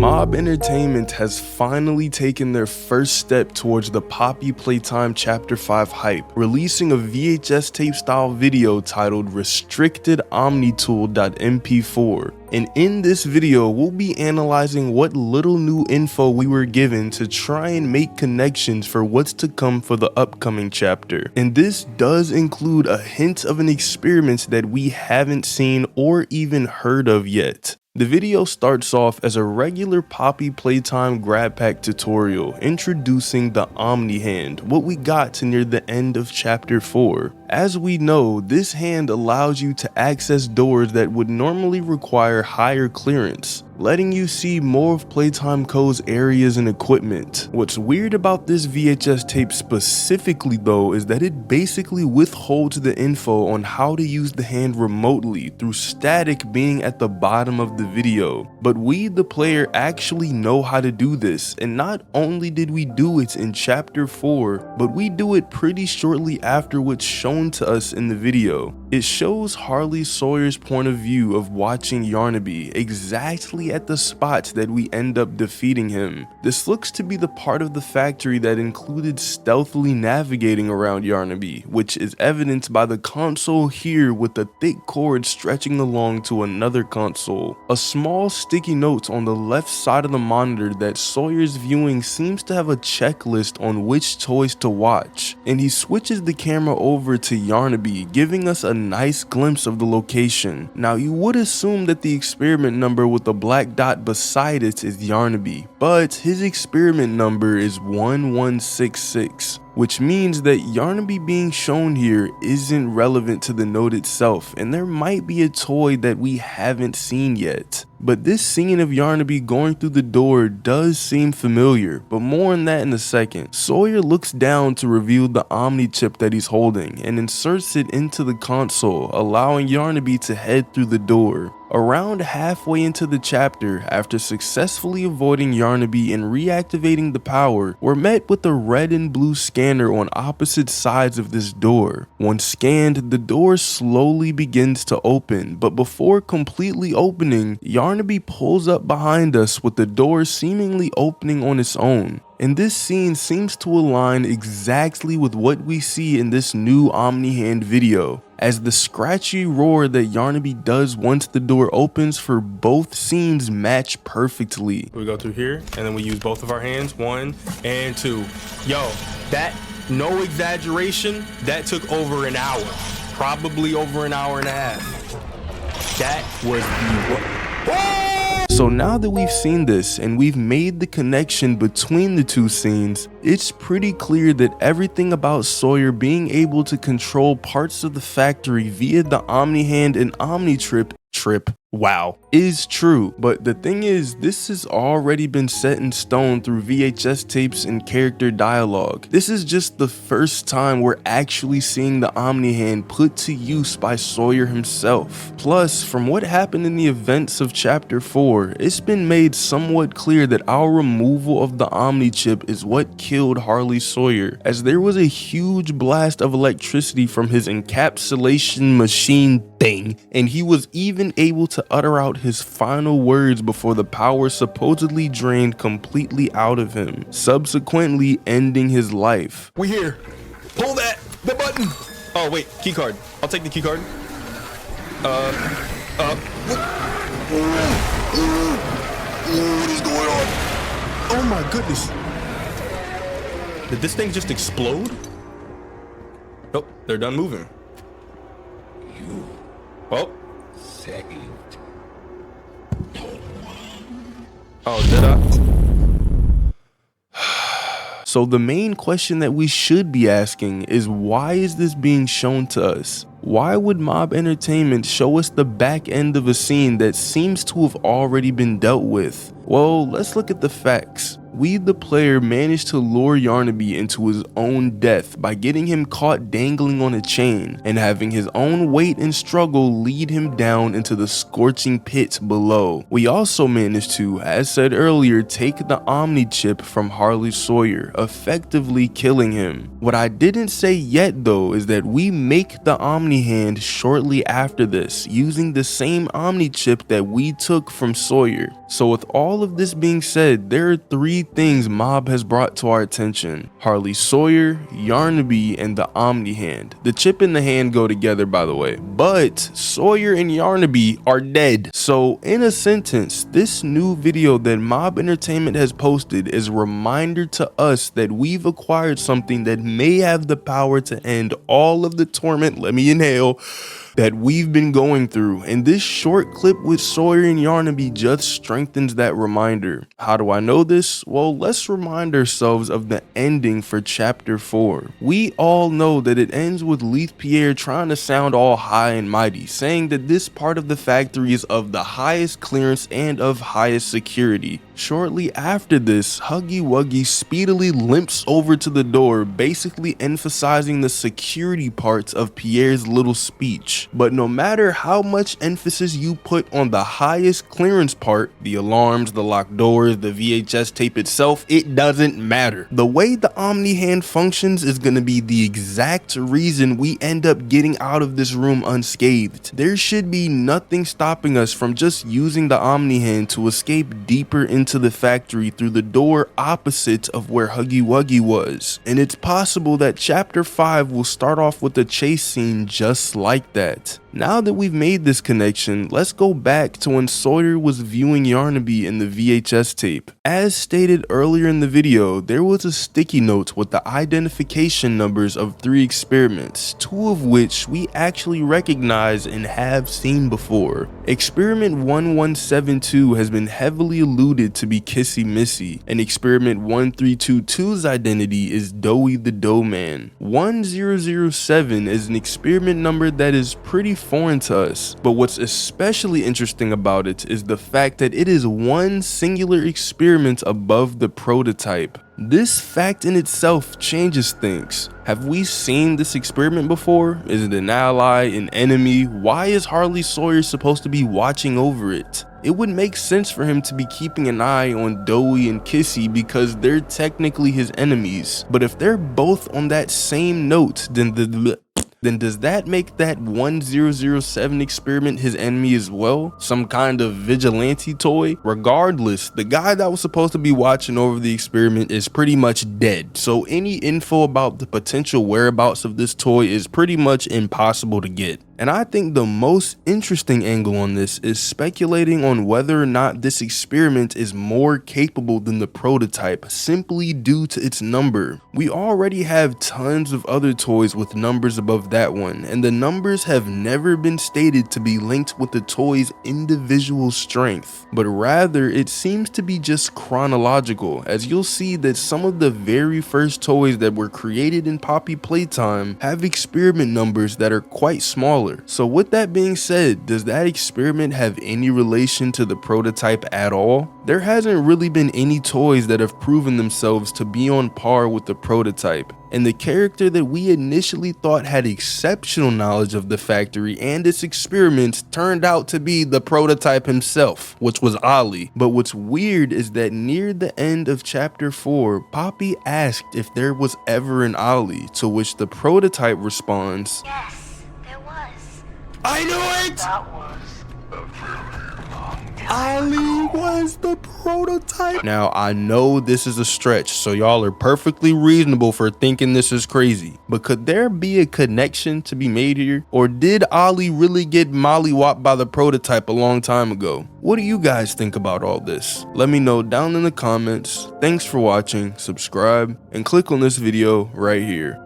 Mob Entertainment has finally taken their first step towards the Poppy Playtime Chapter 5 hype, releasing a VHS tape style video titled Restricted Omni Tool.mp4. And in this video, we'll be analyzing what little new info we were given to try and make connections for what's to come for the upcoming chapter. And this does include a hint of an experiment that we haven't seen or even heard of yet. The video starts off as a regular Poppy Playtime grab pack tutorial introducing the Omni hand, what we got near the end of chapter 4. As we know, this hand allows you to access doors that would normally require higher clearance, letting you see more of Playtime Co's areas and equipment. What's weird about this VHS tape specifically though is that it basically withholds the info on how to use the hand remotely through static being at the bottom of the video. But we, the player, actually know how to do this, and not only did we do it in chapter 4, but we do it pretty shortly after what's shown to us in the video. It shows Harley Sawyer's point of view of watching Yarny exactly at the spots that we end up defeating him. This looks to be the part of the factory that included stealthily navigating around Yarny, which is evidenced by the console here with the thick cord stretching along to another console. A small sticky note on the left side of the monitor that Sawyer's viewing seems to have a checklist on which toys to watch, and he switches the camera over to Yarny, giving us a nice glimpse of the location. Now you would assume that the experiment number with the black dot beside it is Yarny, but his experiment number is 1166. Which means that Yarny being shown here isn't relevant to the note itself, and there might be a toy that we haven't seen yet. But this scene of Yarny going through the door does seem familiar, but more on that in a second. Sawyer looks down to reveal the Omni chip that he's holding and inserts it into the console, allowing Yarny to head through the door. Around halfway into the chapter, after successfully avoiding Yarny and reactivating the power, we're met with a red and blue scanner on opposite sides of this door. Once scanned, the door slowly begins to open, but before completely opening, Yarny pulls up behind us with the door seemingly opening on its own. And this scene seems to align exactly with what we see in this new Omni hand video, as the scratchy roar that Yarny does once the door opens for both scenes match perfectly. We go through here and then we use both of our hands, 1 and 2. Yo, that, no exaggeration, that took over an hour, probably over an hour and a half. That was the So now that we've seen this and we've made the connection between the two scenes, it's pretty clear that everything about Sawyer being able to control parts of the factory via the Omni hand and Omni trip is true. But the thing is, this has already been set in stone through VHS tapes and character dialogue. This is just the first time we're actually seeing the Omni hand put to use by Sawyer himself. Plus, from what happened in the events of chapter 4, it's been made somewhat clear that our removal of the Omni chip is what killed Harley Sawyer, as there was a huge blast of electricity from his encapsulation machine thing, and he was even able to utter out his final words before the power supposedly drained completely out of him, subsequently ending his life. We here. Pull that, the button. Oh wait, key card. I'll take the key card. What is going on? Oh my goodness. Did this thing just explode? Oh, they're done moving. You saved. Oh, did I? So the main question that we should be asking is, why is this being shown to us? Why would Mob Entertainment show us the back end of a scene that seems to have already been dealt with? Well, let's look at the facts. We, the player, managed to lure Yarny into his own death by getting him caught dangling on a chain and having his own weight and struggle lead him down into the scorching pit below. We also managed to, as said earlier, take the Omni chip from Harley Sawyer, effectively killing him. What I didn't say yet though is that we make the Omni hand shortly after this, using the same Omni chip that we took from Sawyer. So with all all of this being said, there are 3 things Mob has brought to our attention: Harley Sawyer, Yarny, and the Omni hand. The chip and the hand go together, by the way, but Sawyer and Yarny are dead. So in a sentence, this new video that Mob Entertainment has posted is a reminder to us that we've acquired something that may have the power to end all of the torment, let me inhale, that we've been going through, and this short clip with Sawyer and Yarny just strengthens that reminder. How do I know this? Well, let's remind ourselves of the ending for chapter 4. We all know that it ends with Leith Pierre trying to sound all high and mighty, saying that this part of the factory is of the highest clearance and of highest security. Shortly after this, Huggy Wuggy speedily limps over to the door, basically emphasizing the security parts of Pierre's little speech. But no matter how much emphasis you put on the highest clearance part, the alarms, the locked doors, the VHS tape itself, it doesn't matter. The way the Omni hand functions is going to be the exact reason we end up getting out of this room unscathed. There should be nothing stopping us from just using the Omni hand to escape deeper into the factory through the door opposite of where Huggy Wuggy was. And it's possible that chapter 5 will start off with a chase scene just like that. Now that we've made this connection, let's go back to when Sawyer was viewing Yarny in the VHS tape. As stated earlier in the video, there was a sticky note with the identification numbers of 3 experiments, 2 of which we actually recognize and have seen before. Experiment 1172 has been heavily alluded to be Kissy Missy, and experiment 1322's identity is Doughy the Dough Man. 1007 is an experiment number that is pretty foreign to us, but what's especially interesting about it is the fact that it is one singular experiment above the prototype. This fact in itself changes things. Have we seen this experiment before? Is it an ally, an enemy? Why is Harley Sawyer supposed to be watching over it? It would make sense for him to be keeping an eye on Doughy and Kissy because they're technically his enemies. But if they're both on that same note, then does that make that 1007 experiment his enemy as well? Some kind of vigilante toy? Regardless, the guy that was supposed to be watching over the experiment is pretty much dead, so any info about the potential whereabouts of this toy is pretty much impossible to get. And I think the most interesting angle on this is speculating on whether or not this experiment is more capable than the prototype simply due to its number. We already have tons of other toys with numbers above that one, and the numbers have never been stated to be linked with the toy's individual strength, but rather it seems to be just chronological, as you'll see that some of the very first toys that were created in Poppy Playtime have experiment numbers that are quite smaller. So with that being said, does that experiment have any relation to the prototype at all? There hasn't really been any toys that have proven themselves to be on par with the prototype, and the character that we initially thought had exceptional knowledge of the factory and its experiments turned out to be the prototype himself, which was Ollie. But what's weird is that near the end of chapter 4, Poppy asked if there was ever an Ollie, to which the prototype responds, Yes, there was. I knew it! That was a very long time. Ollie was the prototype. Now, I know this is a stretch, so y'all are perfectly reasonable for thinking this is crazy, but could there be a connection to be made here? Or did Ollie really get mollywopped by the prototype a long time ago? What do you guys think about all this? Let me know down in the comments. Thanks for watching, subscribe, and click on this video right here.